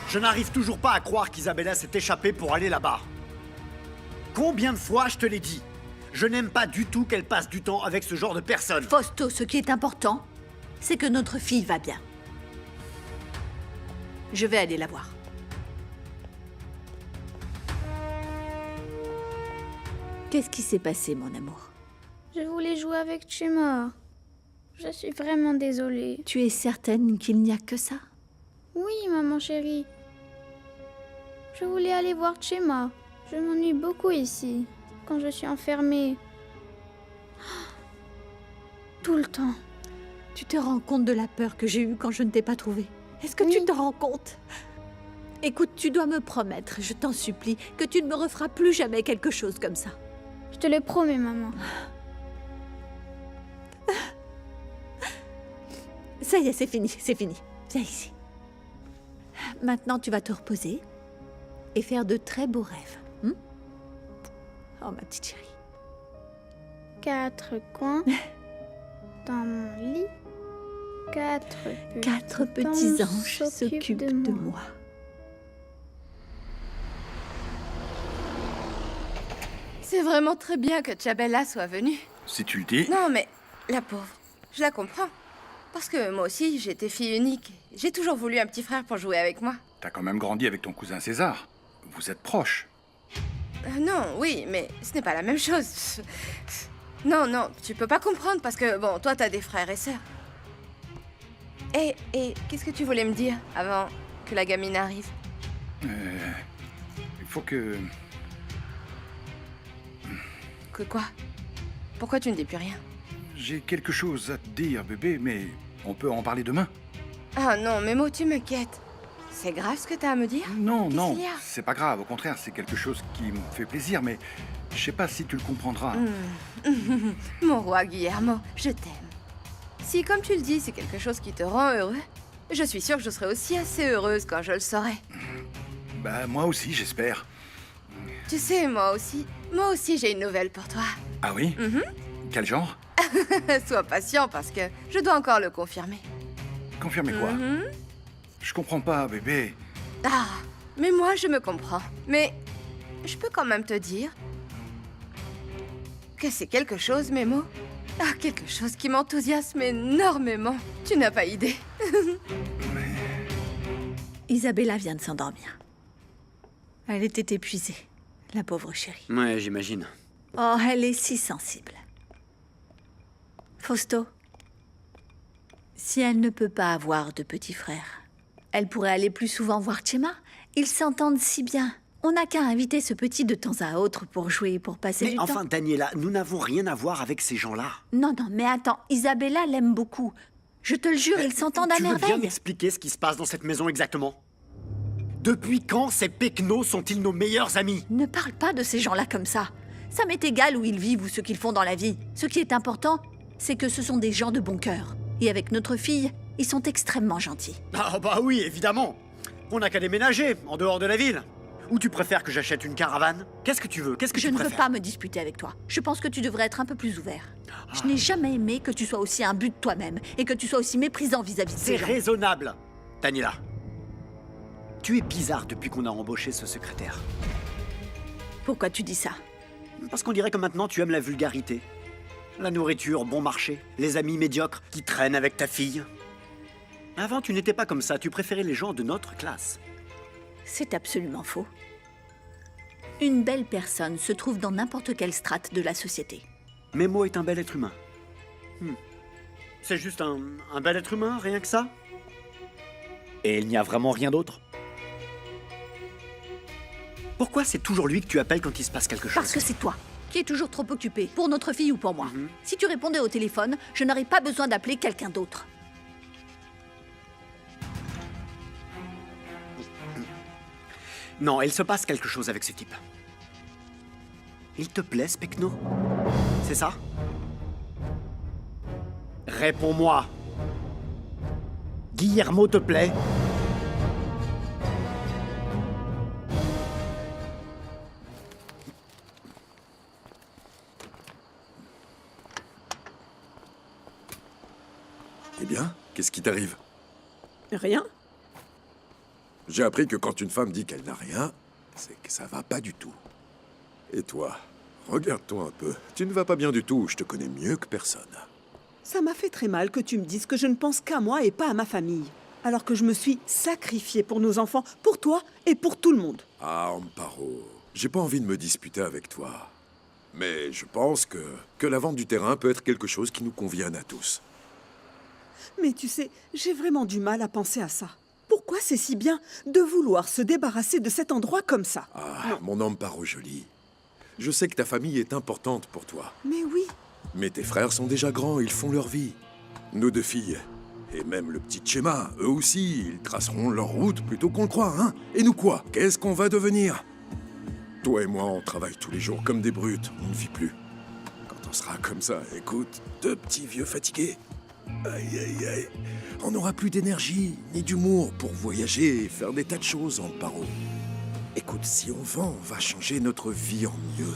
Je n'arrive toujours pas à croire qu'Isabella s'est échappée pour aller là-bas. Combien de fois je te l'ai dit? Je n'aime pas du tout qu'elle passe du temps avec ce genre de personne. Fausto, ce qui est important, c'est que notre fille va bien. Je vais aller la voir. Qu'est-ce qui s'est passé, mon amour? Je voulais jouer avec Chema. Je suis vraiment désolée. Tu es certaine qu'il n'y a que ça? Oui, maman chérie. Je voulais aller voir Chema. Je m'ennuie beaucoup ici, quand je suis enfermée. Tout le temps. Tu te rends compte de la peur que j'ai eue quand je ne t'ai pas trouvée? Est-ce que Oui. tu te rends compte? Écoute, tu dois me promettre, je t'en supplie, que tu ne me referas plus jamais quelque chose comme ça. Je te le promets, maman. Ça y est, c'est fini, c'est fini. Viens ici. Maintenant, tu vas te reposer et faire de très beaux rêves. Oh, ma petite chérie. 4 coins dans mon lit. 4 petits anges s'occupent de moi. C'est vraiment très bien que Tchabella soit venue. Si tu le dis. Non, mais la pauvre, je la comprends. Parce que moi aussi, j'étais fille unique. J'ai toujours voulu un petit frère pour jouer avec moi. T'as quand même grandi avec ton cousin César. Vous êtes proches. Non, oui, mais ce n'est pas la même chose. Non, non, tu peux pas comprendre parce que, bon, toi, t'as des frères et sœurs. Et qu'est-ce que tu voulais me dire avant que la gamine arrive? Il faut que... Que quoi? Pourquoi tu ne dis plus rien? J'ai quelque chose à te dire, bébé, mais on peut en parler demain. Ah non, Mémo, tu m'inquiètes. C'est grave ce que t'as à me dire? Non, Qu'est-ce non, qu'il y a? c'est pas grave. Au contraire, c'est quelque chose qui me fait plaisir, mais je sais pas si tu le comprendras. Mon roi Guillermo, je t'aime. Si, comme tu le dis, c'est quelque chose qui te rend heureux, je suis sûre que je serai aussi assez heureuse quand je le saurai. Bah, moi aussi, j'espère. Tu sais, moi aussi j'ai une nouvelle pour toi. Ah oui? Quel genre? Sois patient parce que je dois encore le confirmer. Confirmez quoi? Je comprends pas, bébé. Ah, mais moi je me comprends. Mais je peux quand même te dire que c'est quelque chose, Mémo. Ah, quelque chose qui m'enthousiasme énormément. Tu n'as pas idée. Isabella vient de s'endormir. Elle était épuisée, la pauvre chérie. Ouais, j'imagine. Oh, elle est si sensible. Fausto, si elle ne peut pas avoir de petit frère, elle pourrait aller plus souvent voir Chema. Ils s'entendent si bien. On n'a qu'à inviter ce petit de temps à autre pour jouer, pour passer Mais du enfin, temps. Daniela, nous n'avons rien à voir avec ces gens-là. Non, non, mais attends, Isabella l'aime beaucoup. Je te le jure, ils s'entendent à Tu veux bien merveille. m'expliquer ce qui se passe dans cette maison exactement? Depuis quand ces Pecnos sont-ils nos meilleurs amis? Ne parle pas de ces gens-là comme ça. Ça m'est égal où ils vivent ou ce qu'ils font dans la vie. Ce qui est important, c'est que ce sont des gens de bon cœur. Et avec notre fille, ils sont extrêmement gentils. Ah bah oui, évidemment. On n'a qu'à déménager, en dehors de la ville. Ou tu préfères que j'achète une caravane? Qu'est-ce que tu veux? Qu'est-ce que Je tu ne veux préfères? pas me disputer avec toi. Je pense que tu devrais être un peu plus ouvert. Je n'ai jamais aimé que tu sois aussi imbu de toi-même et que tu sois aussi méprisant vis-à-vis de C'est ces gens. raisonnable, Daniela. Tu es bizarre depuis qu'on a embauché ce secrétaire. Pourquoi tu dis ça? Parce qu'on dirait que maintenant tu aimes la vulgarité. La nourriture bon marché, les amis médiocres qui traînent avec ta fille. Avant, tu n'étais pas comme ça, tu préférais les gens de notre classe. C'est absolument faux. Une belle personne se trouve dans n'importe quelle strate de la société. Memo est un bel être humain. C'est juste un bel être humain, rien que ça? Et il n'y a vraiment rien d'autre? Pourquoi c'est toujours lui que tu appelles quand il se passe quelque chose? Parce que c'est toi qui es toujours trop occupé, pour notre fille ou pour moi. Si tu répondais au téléphone, je n'aurais pas besoin d'appeler quelqu'un d'autre. Non, il se passe quelque chose avec ce type. Il te plaît, ce Pecno? C'est ça? Réponds-moi. Guillermo te plaît? Eh bien, qu'est-ce qui t'arrive? Rien. J'ai appris que quand une femme dit qu'elle n'a rien, c'est que ça va pas du tout. Et toi, regarde-toi un peu. Tu ne vas pas bien du tout, je te connais mieux que personne. Ça m'a fait très mal que tu me dises que je ne pense qu'à moi et pas à ma famille. Alors que je me suis sacrifiée pour nos enfants, pour toi et pour tout le monde. Ah, Amparo, j'ai pas envie de me disputer avec toi. Mais je pense que la vente du terrain peut être quelque chose qui nous convienne à tous. Mais tu sais, j'ai vraiment du mal à penser à ça. Pourquoi c'est si bien de vouloir se débarrasser de cet endroit comme ça? Ah, mon Amparo joli. Je sais que ta famille est importante pour toi. Mais oui, Mais tes frères sont déjà grands, ils font leur vie. Nos 2 filles, et même le petit Chema, eux aussi, ils traceront leur route plutôt qu'on le croit, hein? Et nous quoi? Qu'est-ce qu'on va devenir? Toi et moi, on travaille tous les jours comme des brutes, on ne vit plus. Quand on sera comme ça, écoute, 2 petits vieux fatigués. Aïe, aïe, aïe. On n'aura plus d'énergie, ni d'humour pour voyager et faire des tas de choses, Amparo. Écoute, si on vend, on va changer notre vie en mieux.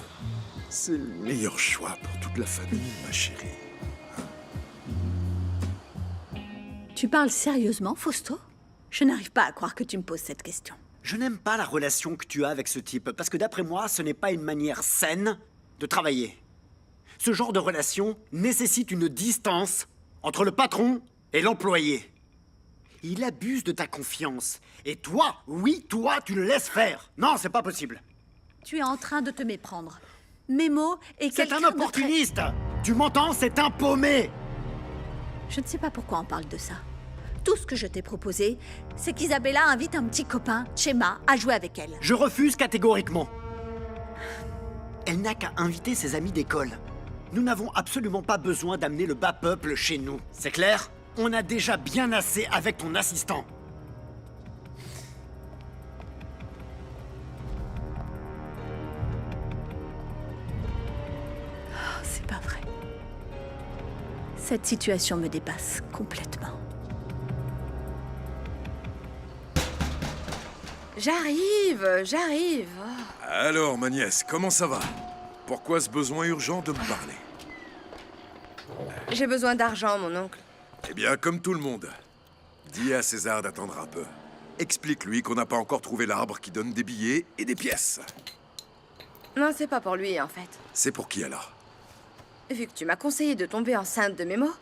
C'est le meilleur choix pour toute la famille, ma chérie. Tu parles sérieusement, Fausto? Je n'arrive pas à croire que tu me poses cette question. Je n'aime pas la relation que tu as avec ce type, parce que d'après moi, ce n'est pas une manière saine de travailler. Ce genre de relation nécessite une distance entre le patron et l'employé. Il abuse de ta confiance. Et toi, oui, toi, tu le laisses faire. Non, c'est pas possible. Tu es en train de te méprendre. Mes mots et C'est quelqu'un un de très- opportuniste. Tu m'entends? C'est un paumé. Je ne sais pas pourquoi on parle de ça. Tout ce que je t'ai proposé, c'est qu'Isabella invite un petit copain, Chema, à jouer avec elle. Je refuse catégoriquement. Elle n'a qu'à inviter ses amis d'école. Nous n'avons absolument pas besoin d'amener le bas peuple chez nous. C'est clair? On a déjà bien assez avec ton assistant. C'est pas vrai. Cette situation me dépasse complètement. J'arrive. Oh. Alors, ma nièce, comment ça va? Pourquoi ce besoin urgent de me parler? J'ai besoin d'argent, mon oncle. Eh bien, comme tout le monde, dis à César d'attendre un peu. Explique-lui qu'on n'a pas encore trouvé l'arbre qui donne des billets et des pièces. Non, c'est pas pour lui, en fait. C'est pour qui alors? Vu que tu m'as conseillé de tomber enceinte de mes mots,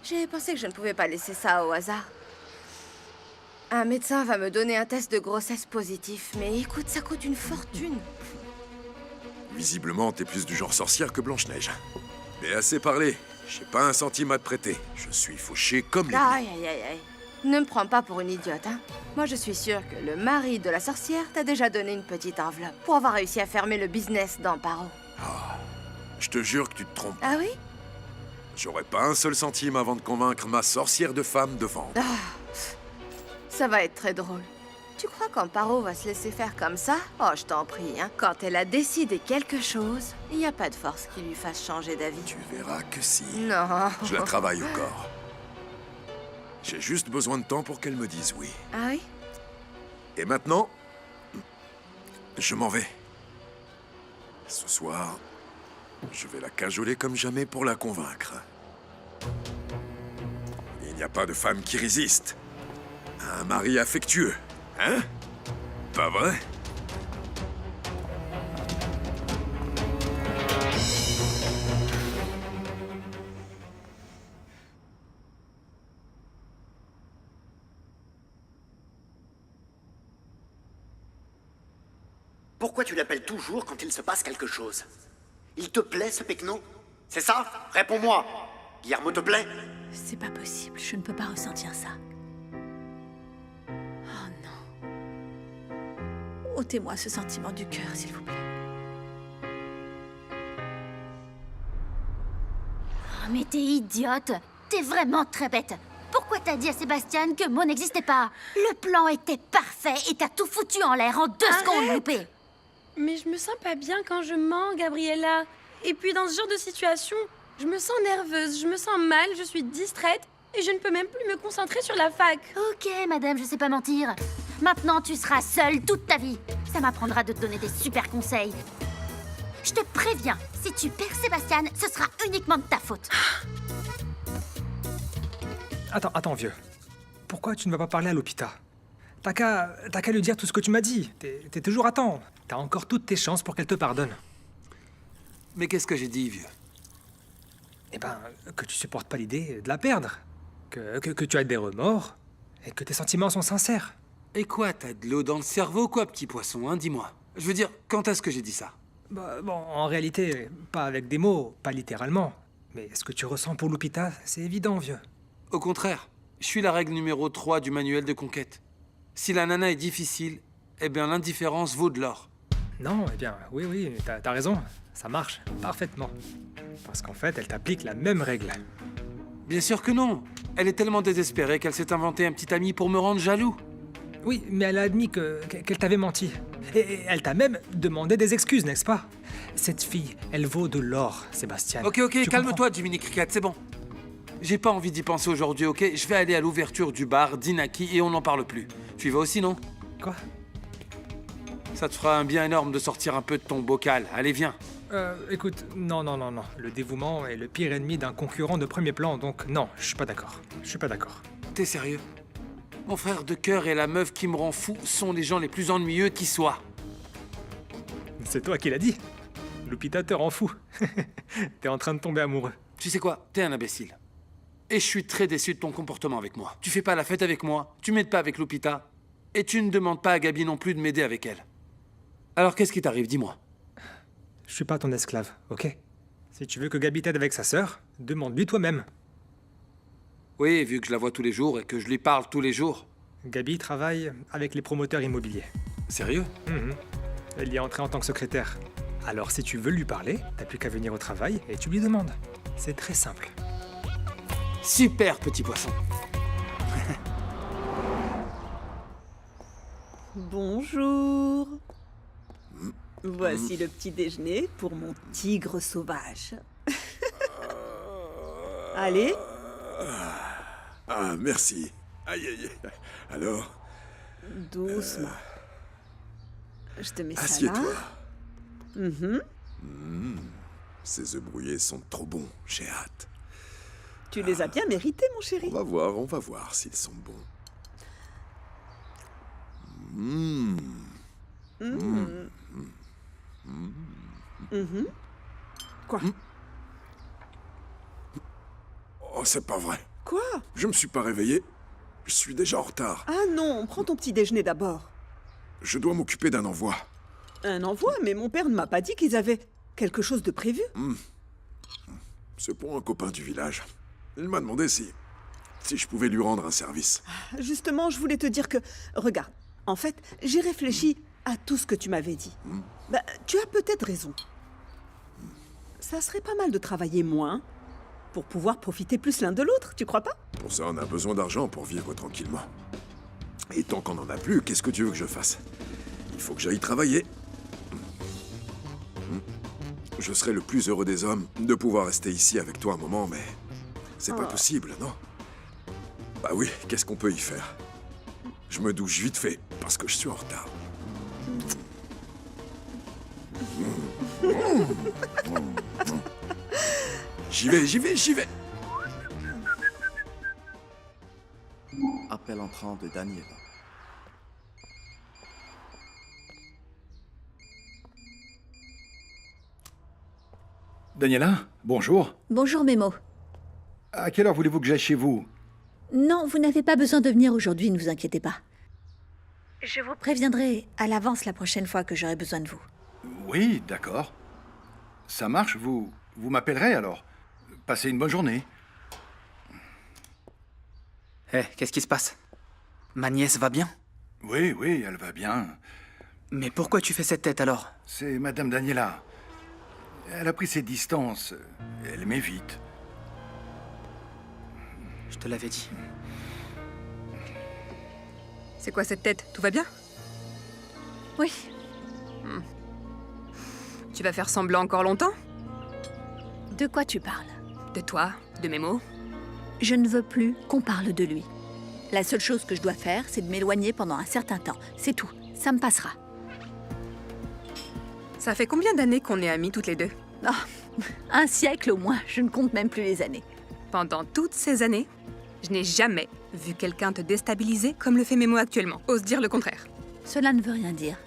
j'ai pensé que je ne pouvais pas laisser ça au hasard. Un médecin va me donner un test de grossesse positif, mais écoute, ça coûte une fortune. Visiblement, t'es plus du genre sorcière que Blanche-Neige. Mais assez parlé, j'ai pas un centime à te prêter. Je suis fauché comme les... Aïe, aïe, aïe, aïe. Ne me prends pas pour une idiote, hein. Moi, je suis sûre que le mari de la sorcière t'a déjà donné une petite enveloppe pour avoir réussi à fermer le business d'Amparo. Je te jure que tu te trompes. Ah oui? J'aurais pas un seul centime avant de convaincre ma sorcière de femme de vendre. Ça va être très drôle. Tu crois qu'Amparo va se laisser faire comme ça? Oh, je t'en prie, hein. Quand elle a décidé quelque chose, il n'y a pas de force qui lui fasse changer d'avis. Tu verras que si. Non. Je la travaille au corps. J'ai juste besoin de temps pour qu'elle me dise oui. Ah oui? Et maintenant, je m'en vais. Ce soir, je vais la cajoler comme jamais pour la convaincre. Il n'y a pas de femme qui résiste à un mari affectueux, hein? Pas vrai? Pourquoi tu l'appelles toujours quand il se passe quelque chose? Il te plaît, ce pecno? C'est ça? Réponds-moi. Guillermo te plaît? C'est pas possible, je ne peux pas ressentir ça. Oh non. Ôtez-moi ce sentiment du cœur, s'il vous plaît. Oh, mais t'es idiote. T'es vraiment très bête. Pourquoi t'as dit à Sébastien que Mo n'existait pas? Le plan était parfait et t'as tout foutu en l'air en 2 secondes, loupé. Mais je me sens pas bien quand je mens, Gabriella. Et puis dans ce genre de situation, je me sens nerveuse, je me sens mal, je suis distraite et je ne peux même plus me concentrer sur la fac. Ok, madame, je sais pas mentir. Maintenant, tu seras seule toute ta vie. Ça m'apprendra de te donner des super conseils. Je te préviens, si tu perds Sébastien, ce sera uniquement de ta faute. Attends, vieux. Pourquoi tu ne vas pas parler à l'hôpital? T'as qu'à lui dire tout ce que tu m'as dit. T'es toujours à temps. T'as encore toutes tes chances pour qu'elle te pardonne. Mais qu'est-ce que j'ai dit, vieux? Eh ben, que tu supportes pas l'idée de la perdre. Que tu as des remords et que tes sentiments sont sincères. Et quoi, t'as de l'eau dans le cerveau, quoi, petit poisson, hein, dis-moi. Je veux dire, quand est-ce que j'ai dit ça? Bah, bon, en réalité, pas avec des mots, pas littéralement. Mais ce que tu ressens pour Lupita, c'est évident, vieux. Au contraire, je suis la règle numéro 3 du manuel de conquête. Si la nana est difficile, eh bien l'indifférence vaut de l'or. Non, eh bien, oui, t'as raison. Ça marche parfaitement. Parce qu'en fait, elle t'applique la même règle. Bien sûr que non. Elle est tellement désespérée qu'elle s'est inventé un petit ami pour me rendre jaloux. Oui, mais elle a admis qu'elle t'avait menti. Et elle t'a même demandé des excuses, n'est-ce pas? Cette fille, elle vaut de l'or, Sébastien. Ok, calme-toi, Jiminy Cricket, c'est bon. J'ai pas envie d'y penser aujourd'hui, ok? Je vais aller à l'ouverture du bar d'Inaki et on n'en parle plus. Tu y vas aussi, non? Quoi? Ça te fera un bien énorme de sortir un peu de ton bocal. Allez, viens. Écoute, non. Le dévouement est le pire ennemi d'un concurrent de premier plan, donc non, je suis pas d'accord. T'es sérieux? Mon frère de cœur et la meuf qui me rend fou sont les gens les plus ennuyeux qui soient. C'est toi qui l'as dit. Lupita te rend fou. T'es en train de tomber amoureux. Tu sais quoi? T'es un imbécile. Et je suis très déçu de ton comportement avec moi. Tu fais pas la fête avec moi, tu m'aides pas avec Lupita, et tu ne demandes pas à Gabi non plus de m'aider avec elle. Alors qu'est-ce qui t'arrive, dis-moi? Je suis pas ton esclave, ok? Si tu veux que Gabi t'aide avec sa sœur, demande-lui toi-même. Oui, vu que je la vois tous les jours et que je lui parle tous les jours. Gabi travaille avec les promoteurs immobiliers. Sérieux? Elle y est entrée en tant que secrétaire. Alors si tu veux lui parler, t'as plus qu'à venir au travail et tu lui demandes. C'est très simple. Super, petit poisson. Bonjour. Voici le petit déjeuner pour mon tigre sauvage. Allez. Ah, merci. Aïe. Alors, Doucement. Je te mets ça là. assieds-toi. Mhm. Ces œufs brouillés sont trop bons, j'ai hâte. Tu les as bien mérités, mon chéri. On va voir s'ils sont bons. Quoi? Oh, c'est pas vrai. Quoi? Je me suis pas réveillé. Je suis déjà en retard. Ah non, prends ton petit déjeuner d'abord. Je dois m'occuper d'un envoi. Un envoi, mais mon père ne m'a pas dit qu'ils avaient quelque chose de prévu. C'est pour un copain du village. Il m'a demandé si je pouvais lui rendre un service. Justement, je voulais te dire que... Regarde, en fait, j'ai réfléchi à tout ce que tu m'avais dit. Bah, tu as peut-être raison. Ça serait pas mal de travailler moins pour pouvoir profiter plus l'un de l'autre, tu crois pas? Pour ça, on a besoin d'argent pour vivre tranquillement. Et tant qu'on n'en a plus, qu'est-ce que tu veux que je fasse? Il faut que j'aille travailler. Je serais le plus heureux des hommes de pouvoir rester ici avec toi un moment, mais c'est pas possible, non? Bah oui, qu'est-ce qu'on peut y faire? Je me douche vite fait, parce que je suis en retard. J'y vais. Appel entrant de Daniela. Daniela, bonjour. Bonjour, Memo. À quelle heure voulez-vous que j'aille chez vous? Non, vous n'avez pas besoin de venir aujourd'hui, ne vous inquiétez pas. Je vous préviendrai à l'avance la prochaine fois que j'aurai besoin de vous. Oui, d'accord. Ça marche, vous m'appellerez alors. Passez une bonne journée. Hé, qu'est-ce qui se passe? Ma nièce va bien? Oui, elle va bien. Mais pourquoi tu fais cette tête alors? C'est Madame Daniela. Elle a pris ses distances. Elle m'évite. Je te l'avais dit. C'est quoi cette tête? Tout va bien? Oui. Tu vas faire semblant encore longtemps? De quoi tu parles? De toi? De mes mots? Je ne veux plus qu'on parle de lui. La seule chose que je dois faire, c'est de m'éloigner pendant un certain temps. C'est tout. Ça me passera. Ça fait combien d'années qu'on est amis toutes les deux? Un siècle au moins. Je ne compte même plus les années. Pendant toutes ces années, Je n'ai jamais vu quelqu'un te déstabiliser comme le fait Memo actuellement. Ose dire le contraire. Cela ne veut rien dire.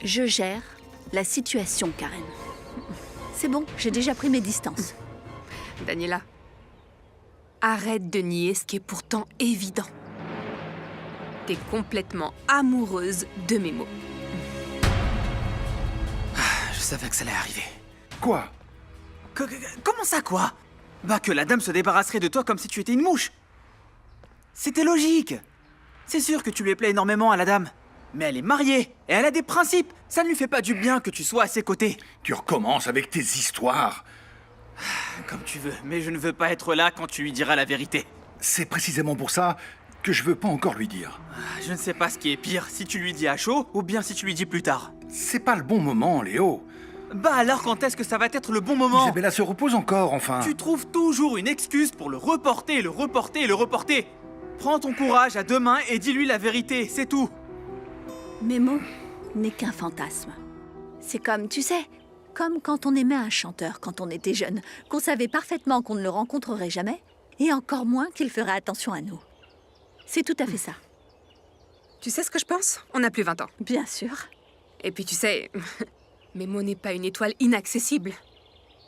Je gère la situation, Karen. C'est bon, j'ai déjà pris mes distances. Daniela, arrête de nier ce qui est pourtant évident. T'es complètement amoureuse de Memo. Je savais que ça allait arriver. Quoi? Comment ça, quoi? Bah, que la dame se débarrasserait de toi comme si tu étais une mouche. C'était logique. C'est sûr que tu lui plais énormément à la dame. Mais elle est mariée et elle a des principes. Ça ne lui fait pas du bien que tu sois à ses côtés. Tu recommences avec tes histoires. Comme tu veux, mais je ne veux pas être là quand tu lui diras la vérité. C'est précisément pour ça que je veux pas encore lui dire. Je ne sais pas ce qui est pire, si tu lui dis à chaud ou bien si tu lui dis plus tard. C'est pas le bon moment, Léo. Bah alors quand est-ce que ça va être le bon moment? Isabella se repose encore, enfin. Tu trouves toujours une excuse pour le reporter, le reporter et le reporter. Prends ton courage à deux mains et dis-lui la vérité, c'est tout. Memo n'est qu'un fantasme. C'est comme, tu sais, comme quand on aimait un chanteur quand on était jeune, qu'on savait parfaitement qu'on ne le rencontrerait jamais, et encore moins qu'il ferait attention à nous. C'est tout à fait ça. Tu sais ce que je pense? On n'a plus 20 ans. Bien sûr. Et puis tu sais, Memo n'est pas une étoile inaccessible.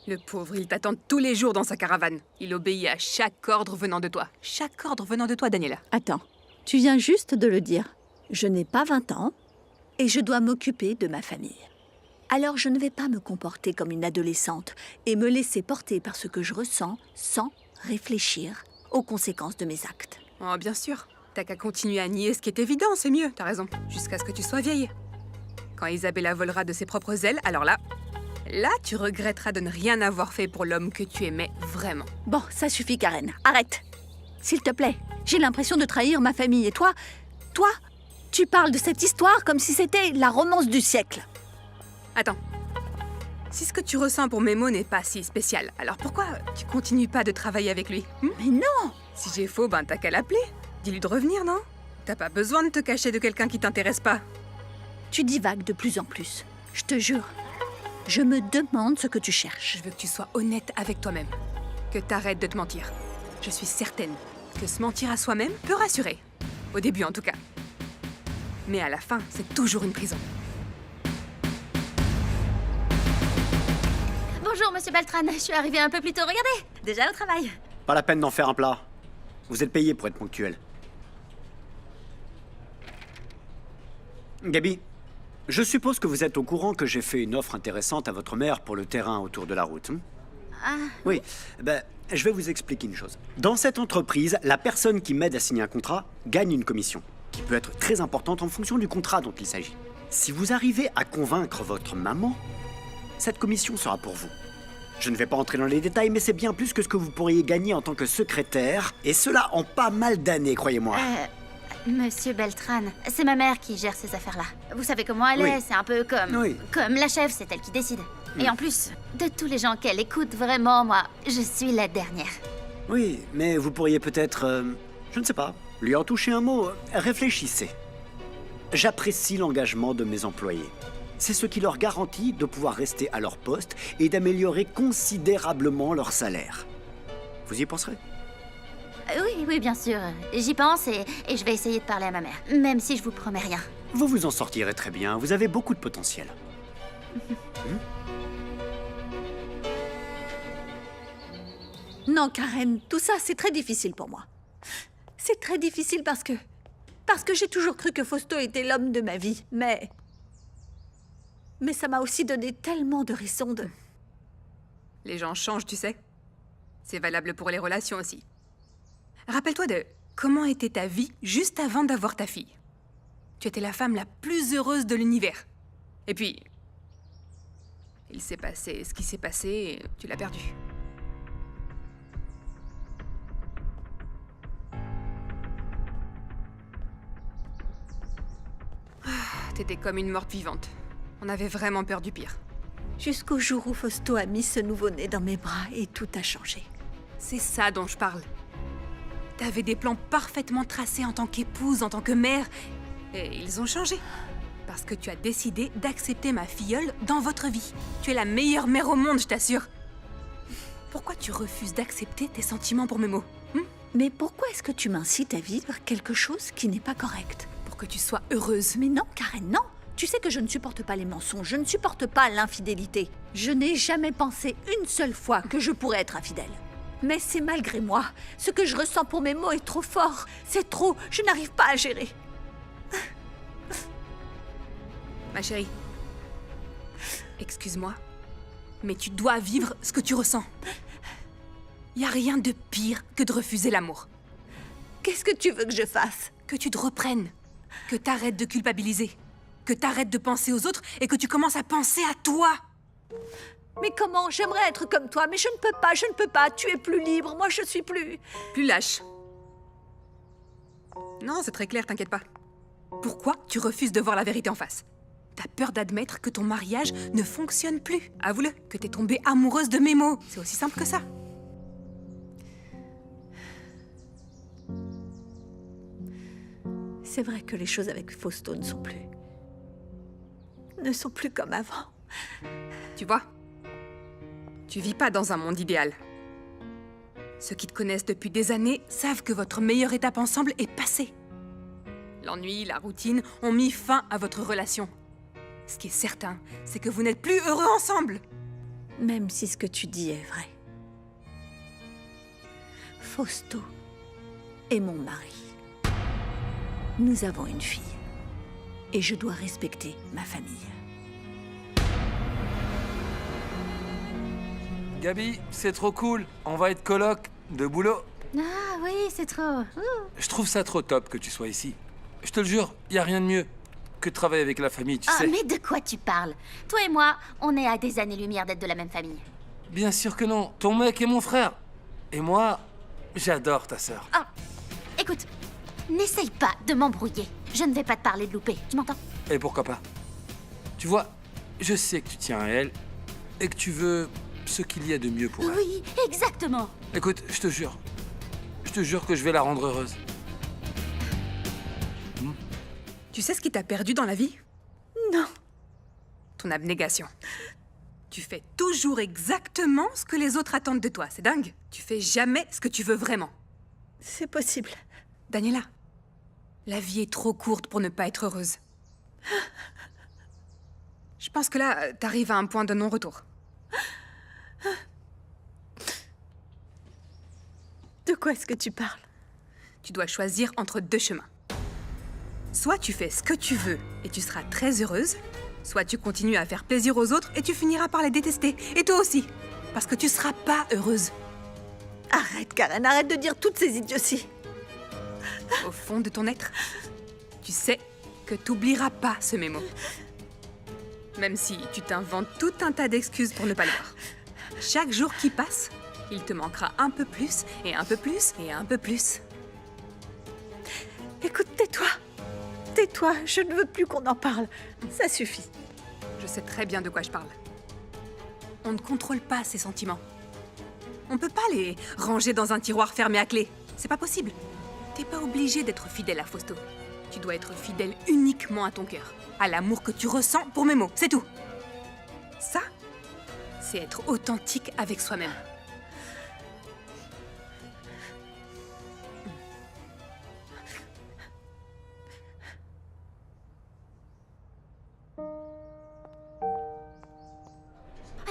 Le pauvre, il t'attend tous les jours dans sa caravane. Il obéit à chaque ordre venant de toi. Chaque ordre venant de toi, Daniela. Attends, tu viens juste de le dire. Je n'ai pas 20 ans et je dois m'occuper de ma famille. Alors je ne vais pas me comporter comme une adolescente et me laisser porter par ce que je ressens sans réfléchir aux conséquences de mes actes. Oh, bien sûr. T'as qu'à continuer à nier ce qui est évident, c'est mieux, t'as raison. Jusqu'à ce que tu sois vieille. Quand Isabella volera de ses propres ailes, alors là, tu regretteras de ne rien avoir fait pour l'homme que tu aimais vraiment. Bon, ça suffit, Karen. Arrête. S'il te plaît, j'ai l'impression de trahir ma famille. Et toi, tu parles de cette histoire comme si c'était la romance du siècle. Attends. Si ce que tu ressens pour Memo n'est pas si spécial, alors pourquoi tu continues pas de travailler avec lui? Mais non! Si j'ai faux, ben t'as qu'à l'appeler. Dis-lui de revenir, non? T'as pas besoin de te cacher de quelqu'un qui t'intéresse pas. Tu divagues de plus en plus. Je te jure. Je me demande ce que tu cherches. Je veux que tu sois honnête avec toi-même. Que t'arrêtes de te mentir. Je suis certaine que se mentir à soi-même peut rassurer. Au début, en tout cas. Mais à la fin, c'est toujours une prison. Bonjour, monsieur Beltran. Je suis arrivée un peu plus tôt. Regardez, déjà au travail. Pas la peine d'en faire un plat. Vous êtes payé pour être ponctuel. Gabi, je suppose que vous êtes au courant que j'ai fait une offre intéressante à votre mère pour le terrain autour de la route. Ah. Oui, je vais vous expliquer une chose. Dans cette entreprise, la personne qui m'aide à signer un contrat gagne une commission, qui peut être très importante en fonction du contrat dont il s'agit. Si vous arrivez à convaincre votre maman, cette commission sera pour vous. Je ne vais pas entrer dans les détails, mais c'est bien plus que ce que vous pourriez gagner en tant que secrétaire, et cela en pas mal d'années, croyez-moi. Monsieur Beltran, c'est ma mère qui gère ces affaires-là. Vous savez comment elle est, c'est un peu comme... Oui. Comme la chef, c'est elle qui décide. Et en plus, de tous les gens qu'elle écoute vraiment, moi, je suis la dernière. Oui, mais vous pourriez peut-être, je ne sais pas, lui en toucher un mot. Réfléchissez. J'apprécie l'engagement de mes employés. C'est ce qui leur garantit de pouvoir rester à leur poste et d'améliorer considérablement leur salaire. Vous y penserez? Oui, bien sûr. J'y pense et je vais essayer de parler à ma mère, même si je vous promets rien. Vous vous en sortirez très bien, vous avez beaucoup de potentiel. Non, Karen, tout ça, c'est très difficile pour moi. C'est très difficile parce que j'ai toujours cru que Fausto était l'homme de ma vie, mais ça m'a aussi donné tellement de raisons de... Les gens changent, tu sais. C'est valable pour les relations aussi. Rappelle-toi de comment était ta vie juste avant d'avoir ta fille. Tu étais la femme la plus heureuse de l'univers. Et puis, il s'est passé ce qui s'est passé et tu l'as perdu. T'étais comme une morte vivante. On avait vraiment peur du pire. Jusqu'au jour où Fausto a mis ce nouveau-né dans mes bras et tout a changé. C'est ça dont je parle. T'avais des plans parfaitement tracés en tant qu'épouse, en tant que mère. Et ils ont changé. Parce que tu as décidé d'accepter ma filleule dans votre vie. Tu es la meilleure mère au monde, je t'assure. Pourquoi tu refuses d'accepter tes sentiments pour Memo? Mais pourquoi est-ce que tu m'incites à vivre quelque chose qui n'est pas correct? Pour que tu sois heureuse. Mais non, Karen, non. Tu sais que je ne supporte pas les mensonges, je ne supporte pas l'infidélité. Je n'ai jamais pensé une seule fois que je pourrais être infidèle. Mais c'est malgré moi. Ce que je ressens pour mes mots est trop fort. C'est trop, je n'arrive pas à gérer. Ma chérie, excuse-moi, mais tu dois vivre ce que tu ressens. Y a rien de pire que de refuser l'amour. Qu'est-ce que tu veux que je fasse? Que tu te reprennes, que t'arrêtes de culpabiliser, que t'arrêtes de penser aux autres et que tu commences à penser à toi. Mais comment? J'aimerais être comme toi, mais je ne peux pas. Tu es plus libre, moi je suis plus... Plus lâche. Non, c'est très clair, t'inquiète pas. Pourquoi tu refuses de voir la vérité en face? T'as peur d'admettre que ton mariage ne fonctionne plus. Avoue-le, que t'es tombée amoureuse de mes mots. C'est aussi simple que ça. C'est vrai que les choses avec Fausto ne sont plus comme avant. Tu vois, tu vis pas dans un monde idéal. Ceux qui te connaissent depuis des années savent que votre meilleure étape ensemble est passée. L'ennui, la routine ont mis fin à votre relation. Ce qui est certain, c'est que vous n'êtes plus heureux ensemble. Même si ce que tu dis est vrai. Fausto est mon mari. Nous avons une fille. Et je dois respecter ma famille. Gabi, c'est trop cool. On va être coloc de boulot. Ah oui, c'est trop. Je trouve ça trop top que tu sois ici. Je te le jure, y a rien de mieux que de travailler avec la famille, tu Ah, sais. mais de quoi tu parles? Toi et moi, on est à des années-lumière d'être de la même famille. Bien sûr que non. Ton mec est mon frère. Et moi, j'adore ta sœur. Ah, écoute, n'essaye pas de m'embrouiller. Je ne vais pas te parler de Loupé, tu m'entends? Et pourquoi pas? Tu vois, je sais que tu tiens à elle et que tu veux ce qu'il y a de mieux pour elle. Oui, exactement. Écoute, je te jure que je vais la rendre heureuse. Tu sais ce qui t'a perdu dans la vie? Non. Ton abnégation. Tu fais toujours exactement ce que les autres attendent de toi, c'est dingue. Tu fais jamais ce que tu veux vraiment. C'est possible. Daniela, la vie est trop courte pour ne pas être heureuse. Je pense que là, t'arrives à un point de non-retour. De quoi est-ce que tu parles? Tu dois choisir entre deux chemins. Soit tu fais ce que tu veux et tu seras très heureuse, soit tu continues à faire plaisir aux autres et tu finiras par les détester. Et toi aussi, parce que tu seras pas heureuse. Arrête, Karen, arrête de dire toutes ces idioties. Au fond de ton être, tu sais que t'oublieras pas ce mémo. Même si tu t'inventes tout un tas d'excuses pour ne pas le voir. Chaque jour qui passe, il te manquera un peu plus, et un peu plus, et un peu plus. Écoute, tais-toi. Tais-toi, je ne veux plus qu'on en parle. Ça suffit. Je sais très bien de quoi je parle. On ne contrôle pas ses sentiments. On peut pas les ranger dans un tiroir fermé à clé. C'est pas possible. T'es pas obligé d'être fidèle à Fausto. Tu dois être fidèle uniquement à ton cœur, à l'amour que tu ressens pour mes mots, c'est tout. Ça, c'est être authentique avec soi-même.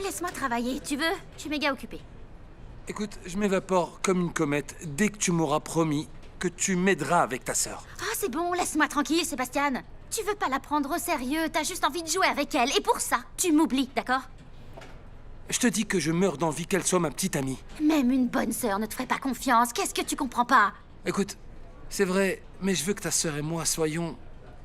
Laisse-moi travailler, tu veux? Je suis méga occupée. Écoute, je m'évapore comme une comète dès que tu m'auras promis que tu m'aideras avec ta sœur. Ah, c'est bon, laisse-moi tranquille, Sébastien. Tu veux pas la prendre au sérieux, t'as juste envie de jouer avec elle. Et pour ça, tu m'oublies, d'accord? Je te dis que je meurs d'envie qu'elle soit ma petite amie. Même une bonne sœur ne te ferait pas confiance. Qu'est-ce que tu comprends pas? Écoute, c'est vrai, mais je veux que ta sœur et moi soyons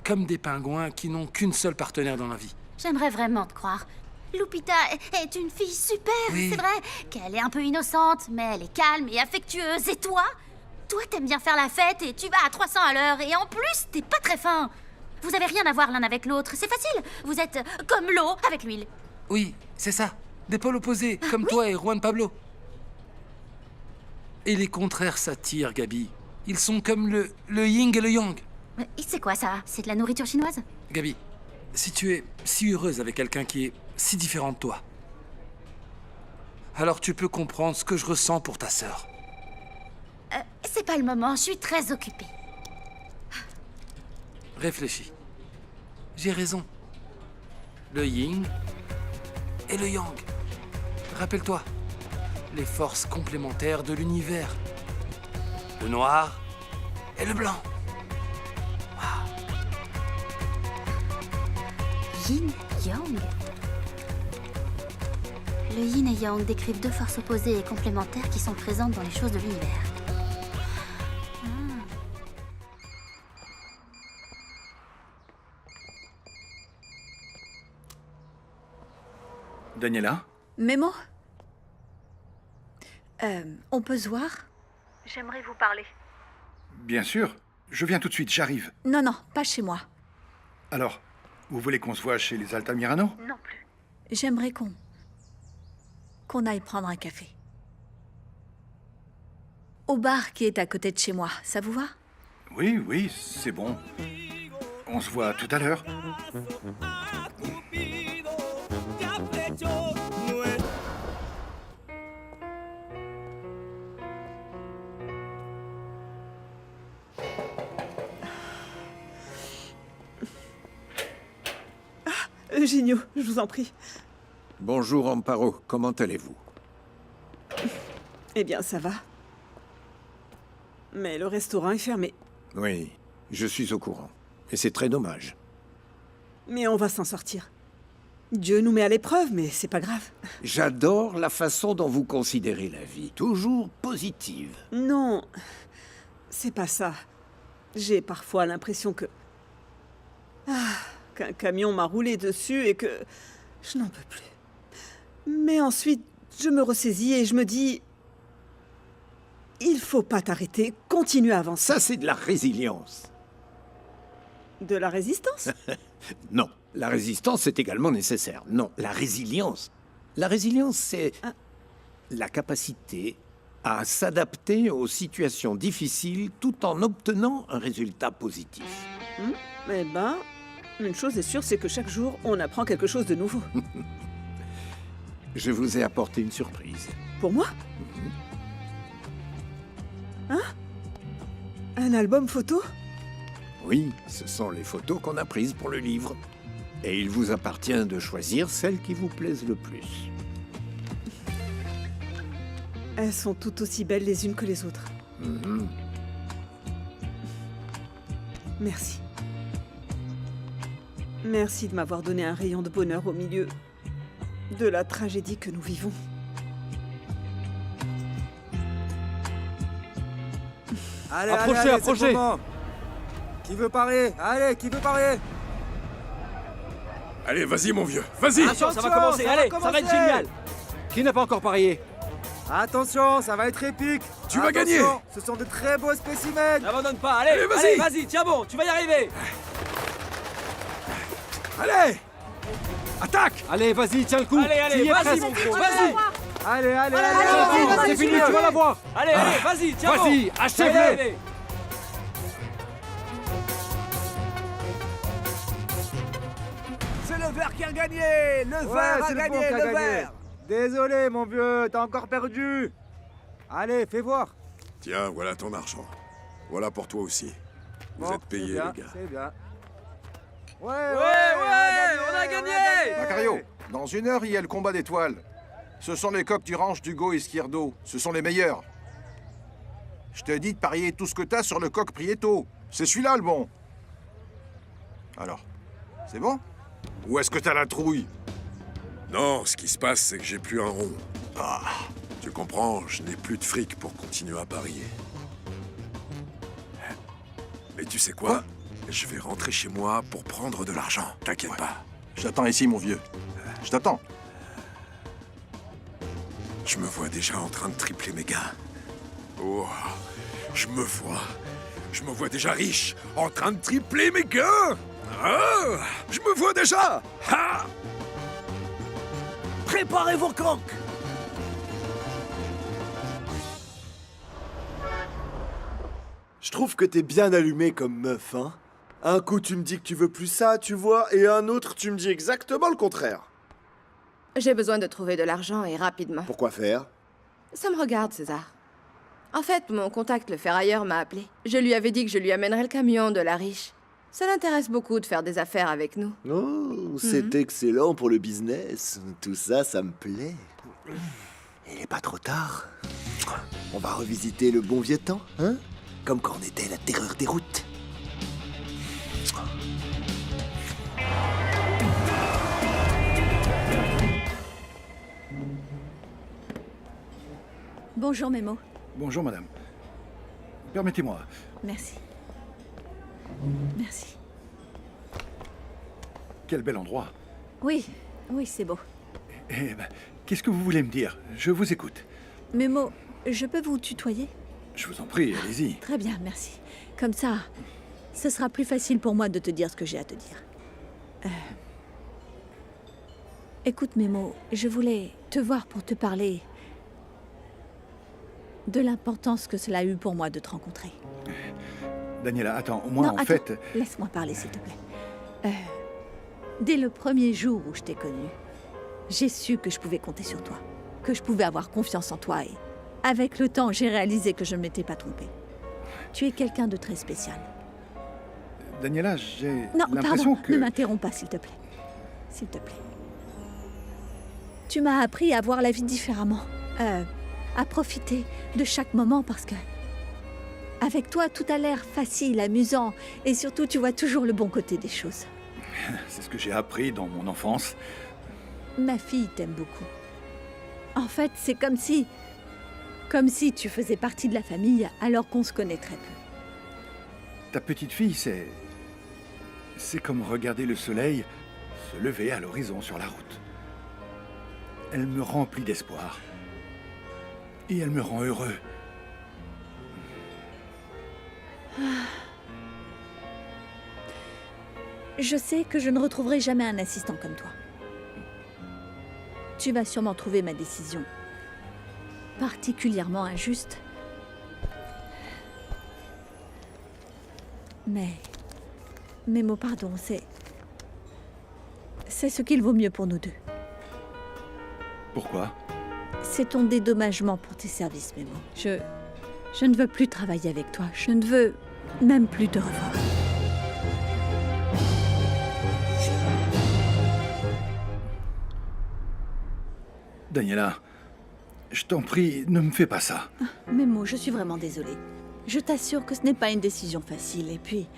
comme des pingouins qui n'ont qu'une seule partenaire dans la vie. J'aimerais vraiment te croire. Lupita est une fille super, Oui. c'est vrai qu'elle est un peu innocente, mais elle est calme et affectueuse. Et toi? Toi, t'aimes bien faire la fête et tu vas à 300 à l'heure. Et en plus, t'es pas très fin. Vous avez rien à voir l'un avec l'autre, c'est facile. Vous êtes comme l'eau avec l'huile. Oui, c'est ça. Des pôles opposés, comme toi et Juan Pablo. Et les contraires s'attirent, Gabi. Ils sont comme le yin et le yang. Mais c'est quoi ça? C'est de la nourriture chinoise? Gabi, si tu es si heureuse avec quelqu'un qui est si différent de toi, alors tu peux comprendre ce que je ressens pour ta sœur. c'est pas le moment, je suis très occupée. Réfléchis. J'ai raison. Le yin et le yang. Rappelle-toi, les forces complémentaires de l'univers. Le noir et le blanc. Yin, yang. Le yin et yang décrivent deux forces opposées et complémentaires qui sont présentes dans les choses de l'univers. Daniela? Mémo on peut se voir? J'aimerais vous parler. Bien sûr. Je viens tout de suite, j'arrive. Non, non, pas chez moi. Alors, vous voulez qu'on se voit chez les Altamirano? Non plus. J'aimerais qu'on aille prendre un café. Au bar qui est à côté de chez moi, ça vous va? Oui, oui, c'est bon. On se voit tout à l'heure. Eugenio, je vous en prie. Bonjour Amparo, comment allez-vous? Eh bien, ça va. Mais le restaurant est fermé. Oui, je suis au courant. Et c'est très dommage. Mais on va s'en sortir. Dieu nous met à l'épreuve, mais c'est pas grave. J'adore la façon dont vous considérez la vie, toujours positive. Non, c'est pas ça. J'ai parfois l'impression qu'un camion m'a roulé dessus et que je n'en peux plus. Mais ensuite, je me ressaisis et je me dis... Il faut pas t'arrêter, continue à avancer. Ça, c'est de la résilience. De la résistance? Non, la résistance est également nécessaire. Non, la résilience. La résilience, c'est la capacité à s'adapter aux situations difficiles tout en obtenant un résultat positif. Eh ben, une chose est sûre, c'est que chaque jour, on apprend quelque chose de nouveau. Je vous ai apporté une surprise. Pour moi? Hein? Un album photo? Oui, ce sont les photos qu'on a prises pour le livre. Et il vous appartient de choisir celles qui vous plaisent le plus. Elles sont toutes aussi belles les unes que les autres. Merci. Merci de m'avoir donné un rayon de bonheur au milieu de la tragédie que nous vivons. Allez, Approchez, approchez. Qui veut parler? Allez, qui veut parler? Allez, vas-y mon vieux, vas-y! Attention, ça va commencer, allez, ça va être génial. Qui n'a pas encore parié? Attention, ça va être épique. Tu vas gagner. Ce sont de très beaux spécimens. N'abandonne pas, allez, Allez, vas-y. vas-y, tiens bon, tu vas y arriver. Allez! Attaque! Allez, vas-y, tiens le coup. Allez, Tu y es vas-y presque. mon gros, vas-y. Allez, allez, C'est fini, tu vas l'avoir. Allez, allez, vas-y, tiens bon. Vas-y, achève-le! C'est le vert qui a gagné. Le vert a gagné, le vert. Désolé, mon vieux, t'as encore perdu. Allez, fais voir. Tiens, voilà ton argent. Voilà pour toi aussi. Vous Bon, êtes payés, c'est bien, les gars. C'est bien. Ouais, on a gagné. Macario, dans 1 heure, il y a le combat d'étoiles. Ce sont les coqs du ranch d'Hugo Izquierdo. Ce sont les meilleurs. Je te dis de parier tout ce que t'as sur le coq Prieto. C'est celui-là le bon. Alors, c'est bon? Ou est-ce que t'as la trouille? Non, ce qui se passe, c'est que j'ai plus un rond. Ah, tu comprends, je n'ai plus de fric pour continuer à parier. Mais tu sais quoi? Je vais rentrer chez moi pour prendre de l'argent. T'inquiète pas. Je t'attends ici, mon vieux. Je t'attends. Je me vois déjà en train de tripler mes gains. Oh, je me vois déjà riche, en train de tripler mes gains. Ah, je me vois déjà. Ah. Préparez vos coques. Je trouve que t'es bien allumé comme meuf, hein. Un coup tu me dis que tu veux plus ça, tu vois, et un autre tu me dis exactement le contraire. J'ai besoin de trouver de l'argent et rapidement. Pourquoi faire? Ça me regarde, César. En fait, mon contact, le ferrailleur, m'a appelé. Je lui avais dit que je lui amènerais le camion de la riche. Ça l'intéresse beaucoup de faire des affaires avec nous. Oh, c'est excellent pour le business. Tout ça, ça me plaît. Il n'est pas trop tard. On va revisiter le bon vieux temps, hein? Comme quand on était la terreur des routes. Bonjour, Memo. Bonjour, madame. Permettez-moi. Merci. Merci. Quel bel endroit. Oui, oui, c'est beau. Eh ben, qu'est-ce que vous voulez me dire? Je vous écoute. Memo, je peux vous tutoyer? Je vous en prie, allez-y. Très bien, merci. Comme ça, ce sera plus facile pour moi de te dire ce que j'ai à te dire. Écoute, Memo, je voulais te voir pour te parler de l'importance que cela a eu pour moi de te rencontrer. Daniela, attends, moi, Non, en attends, fait... laisse-moi parler, s'il te plaît. Dès le premier jour où je t'ai connue, j'ai su que je pouvais compter sur toi, que je pouvais avoir confiance en toi et, avec le temps, j'ai réalisé que je ne m'étais pas trompée. Tu es quelqu'un de très spécial. Daniela, j'ai Non, l'impression pardon, que... ne m'interromps pas, s'il te plaît. S'il te plaît. Tu m'as appris à voir la vie différemment, à profiter de chaque moment parce que... Avec toi, tout a l'air facile, amusant, et surtout, tu vois toujours le bon côté des choses. C'est ce que j'ai appris dans mon enfance. Ma fille t'aime beaucoup. En fait, c'est comme si... Comme si tu faisais partie de la famille alors qu'on se connaît très peu. Ta petite fille, c'est... C'est comme regarder le soleil se lever à l'horizon sur la route. Elle me remplit d'espoir. Et elle me rend heureux. Je sais que je ne retrouverai jamais un assistant comme toi. Tu vas sûrement trouver ma décision particulièrement injuste. Mais Memo, pardon, c'est ce qu'il vaut mieux pour nous deux. Pourquoi? C'est ton dédommagement pour tes services, Memo. Je ne veux plus travailler avec toi. Je ne veux même plus te revoir. Daniela, je t'en prie, ne me fais pas ça. Memo, je suis vraiment désolée. Je t'assure que ce n'est pas une décision facile. Et puis,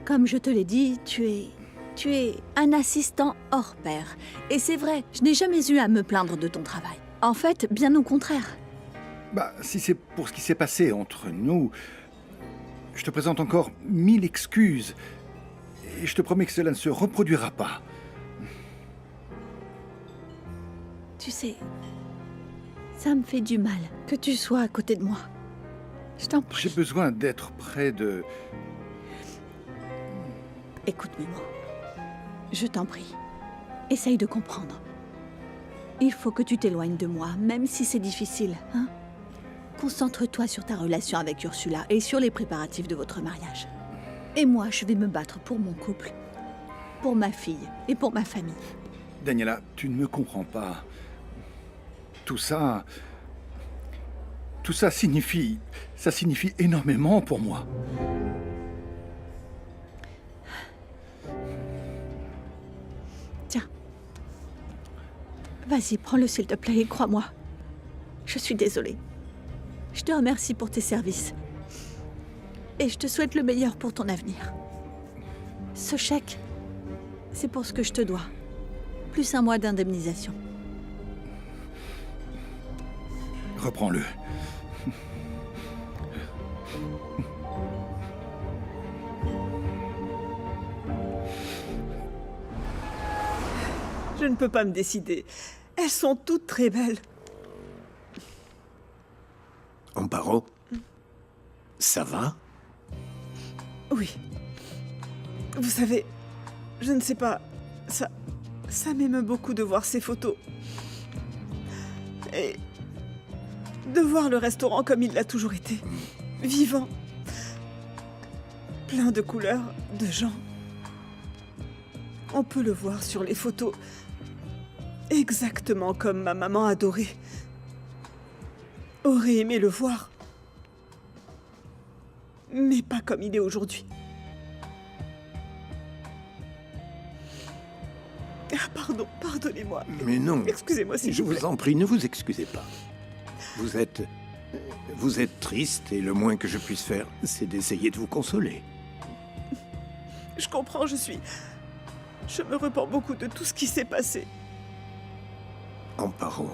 comme je te l'ai dit, tu es un assistant hors pair. Et c'est vrai, je n'ai jamais eu à me plaindre de ton travail. En fait, bien au contraire. Bah, si c'est pour ce qui s'est passé entre nous, je te présente encore 1000 excuses. Et je te promets que cela ne se reproduira pas. Tu sais, ça me fait du mal que tu sois à côté de moi. Je t'en prie. J'ai besoin d'être près de... Écoute, Memo, je t'en prie, essaye de comprendre. Il faut que tu t'éloignes de moi, même si c'est difficile, hein? Concentre-toi sur ta relation avec Ursula et sur les préparatifs de votre mariage. Et moi, je vais me battre pour mon couple, pour ma fille et pour ma famille. Daniela, tu ne me comprends pas. Tout ça signifie... Ça signifie énormément pour moi. Tiens. Vas-y, prends-le s'il te plaît et crois-moi. Je suis désolée. Je te remercie pour tes services. Et je te souhaite le meilleur pour ton avenir. Ce chèque, c'est pour ce que je te dois. Plus un mois d'indemnisation. Reprends-le. Je ne peux pas me décider. Elles sont toutes très belles. Amparo, ça va? Oui. Vous savez, je ne sais pas, ça m'émeut beaucoup de voir ces photos. Et de voir le restaurant comme il l'a toujours été. Vivant. Plein de couleurs, de gens. On peut le voir sur les photos. Exactement comme ma maman adorée aurait aimé le voir. mais pas comme il est aujourd'hui. Ah, pardon, pardonnez-moi. Mais non. Excusez-moi si je vous en prie, ne vous excusez pas. Vous êtes triste et le moins que je puisse faire, c'est d'essayer de vous consoler. Je comprends, je me repens beaucoup de tout ce qui s'est passé. Amparo,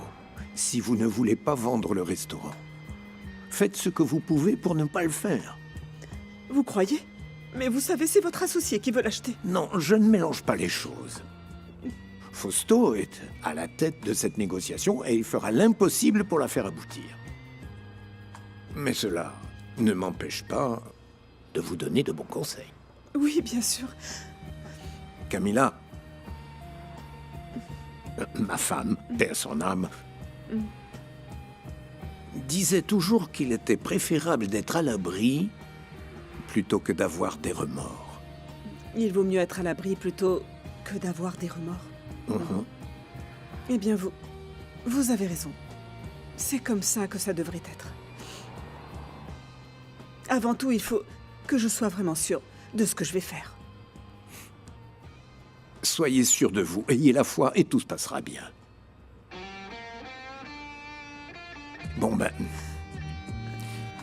si vous ne voulez pas vendre le restaurant, faites ce que vous pouvez pour ne pas le faire. Vous croyez? Mais vous savez, c'est votre associé qui veut l'acheter. Non, je ne mélange pas les choses. Fausto est à la tête de cette négociation et il fera l'impossible pour la faire aboutir. Mais cela ne m'empêche pas de vous donner de bons conseils. Oui, bien sûr. Camilla, ma femme, paix à son âme, disait toujours qu'il était préférable d'être à l'abri plutôt que d'avoir des remords. Il vaut mieux être à l'abri plutôt que d'avoir des remords. Eh bien, vous avez raison. C'est comme ça que ça devrait être. Avant tout, il faut que je sois vraiment sûre de ce que je vais faire. Soyez sûr de vous, ayez la foi et tout se passera bien. Bon ben...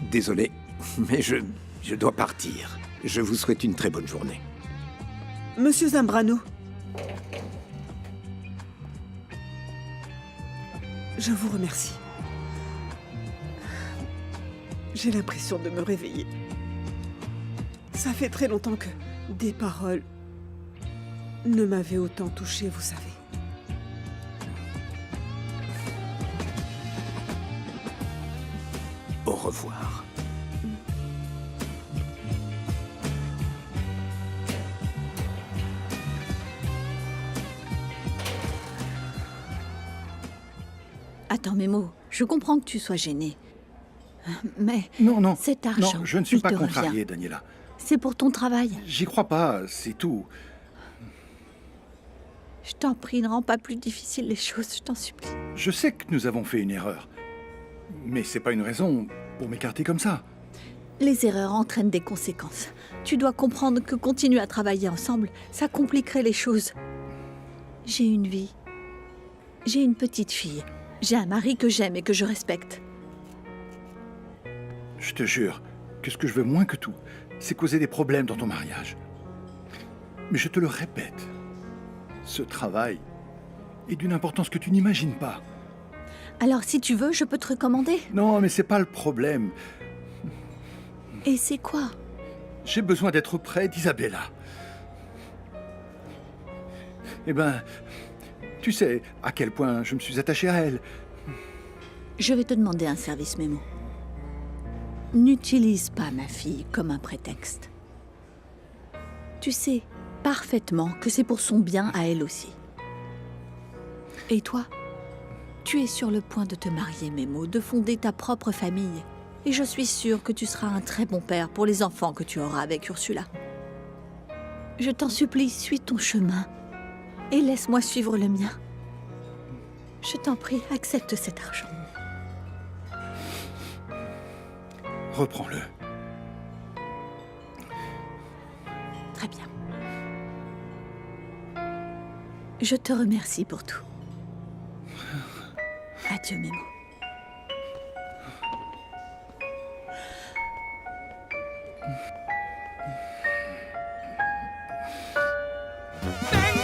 Désolé, mais je dois partir. Je vous souhaite une très bonne journée. Monsieur Zambrano. Je vous remercie. J'ai l'impression de me réveiller. Ça fait très longtemps que des paroles ne m'avaient autant touchée, vous savez. Au revoir. Attends, Memo, je comprends que tu sois gêné. Mais non, cet argent, non, je ne suis il pas te contrarié, revient. Daniela. C'est pour ton travail. J'y crois pas, c'est tout. Je t'en prie, ne rends pas plus difficile les choses, je t'en supplie. Je sais que nous avons fait une erreur. Mais c'est pas une raison pour m'écarter comme ça. Les erreurs entraînent des conséquences. Tu dois comprendre que continuer à travailler ensemble, ça compliquerait les choses. J'ai une vie. J'ai une petite fille. J'ai un mari que j'aime et que je respecte. Je te jure que ce que je veux moins que tout, c'est causer des problèmes dans ton mariage. Mais je te le répète, ce travail est d'une importance que tu n'imagines pas. Alors si tu veux, je peux te recommander. Non, mais c'est pas le problème. Et c'est quoi? J'ai besoin d'être près d'Isabella. Eh ben, tu sais à quel point je me suis attaché à elle. Je vais te demander un service, Memo. N'utilise pas ma fille comme un prétexte. Tu sais parfaitement que c'est pour son bien à elle aussi. Et toi? Tu es sur le point de te marier, Memo, de fonder ta propre famille. Et je suis sûre que tu seras un très bon père pour les enfants que tu auras avec Ursula. Je t'en supplie, suis ton chemin et laisse-moi suivre le mien. Je t'en prie, accepte cet argent. Reprends-le. Très bien. Je te remercie pour tout. Adieu, Memo.